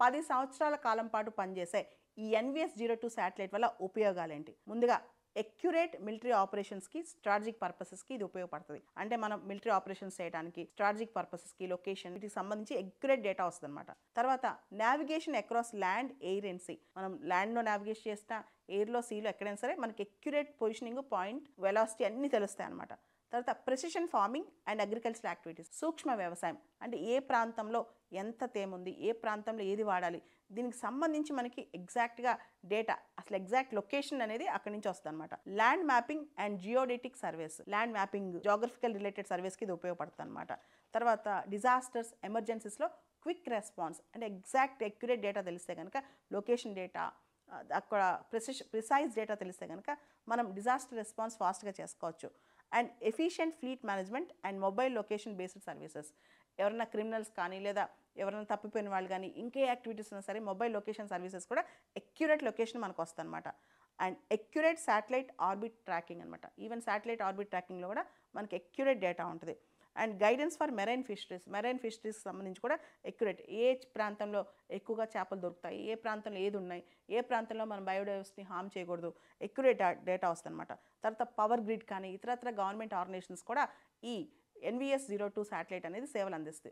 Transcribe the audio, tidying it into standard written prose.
10 సంవత్సరాల కాలం పాటు పనిచేసే ఈ NVS-02 శాటిలైట్ వల్ల ఉపయోగాలేంటి? ముందుగా ఎక్యురేట్ మిలిటరీ ఆపరేషన్స్కి, స్ట్రాటజిక్ పర్పసెస్కి ఇది ఉపయోగపడుతుంది. అంటే మనం మిలిటరీ ఆపరేషన్స్ చేయడానికి, స్ట్రాటజిక్ పర్పసెస్కి, లొకేషన్ వీటికి సంబంధించి ఎక్యురేట్ డేటా వస్తుంది అనమాట. తర్వాత navigation across land, air and sea. మనం ల్యాండ్లో నావిగేట్ చేసినా, ఎయిర్లో, సీలో ఎక్కడైనా సరే మనకి ఎక్యురేట్ పొజిషనింగ్, పాయింట్, వెలాసిటీ అన్నీ తెలుస్తాయి అనమాట. తర్వాత precision farming and agricultural activities. సూక్ష్మ వ్యవసాయం అంటే ఏ ప్రాంతంలో ఎంత తేమ ఉంది, ఏ ప్రాంతంలో ఏది వాడాలి, దీనికి సంబంధించి మనకి ఎగ్జాక్ట్గా డేటా, అసలు ఎగ్జాక్ట్ లొకేషన్ అనేది అక్కడి నుంచి వస్తుంది అనమాట. Land mapping and geodetic surveys. Land mapping, geographical related సర్వేస్కి ఇది ఉపయోగపడుతుంది అనమాట. తర్వాత డిజాస్టర్స్, ఎమర్జెన్సీస్లో క్విక్ రెస్పాన్స్ అంటే ఎగ్జాక్ట్ ఎక్యురేట్ డేటా తెలిస్తే కనుక, లొకేషన్ డేటా, అక్కడ ప్రిసైజ్ డేటా తెలిస్తే కనుక మనం డిజాస్టర్ రెస్పాన్స్ ఫాస్ట్గా చేసుకోవచ్చు. And efficient fleet management and mobile location based services. ఎవరైనా క్రిమినల్స్ కానీ లేదా ఎవరైనా తప్పిపోయిన వాళ్ళు కానీ ఇంకే యాక్టివిటీస్ ఉన్నా సరే మొబైల్ లొకేషన్ సర్వీసెస్ కూడా ఎక్యురేట్ లొకేషన్ మనకు వస్తుంది అనమాట. And accurate satellite orbit tracking అనమాట. ఈవెన్ శాటిలైట్ ఆర్బిట్ ట్రాకింగ్లో కూడా మనకి ఎక్యురేట్ డేటా ఉంటుంది. And guidance for marine fisheries. Marine fisheries సంబంధించి కూడా ఎక్యురేట్, ఏ ప్రాంతంలో ఎక్కువగా చేపలు దొరుకుతాయి, ఏ ప్రాంతంలో ఏది ఉన్నాయి, ఏ ప్రాంతంలో మనం బయోడైవర్సిటీని హామ్ చేయకూడదు, ఎక్యురేట్ డేటా వస్తుంది అనమాట. తర్వాత పవర్ గ్రిడ్ కానీ ఇతరత్ర గవర్నమెంట్ ఆర్గనైజేషన్స్ కూడా ఈ NVS-02 శాటిలైట్ అనేది సేవలు అందిస్తుంది.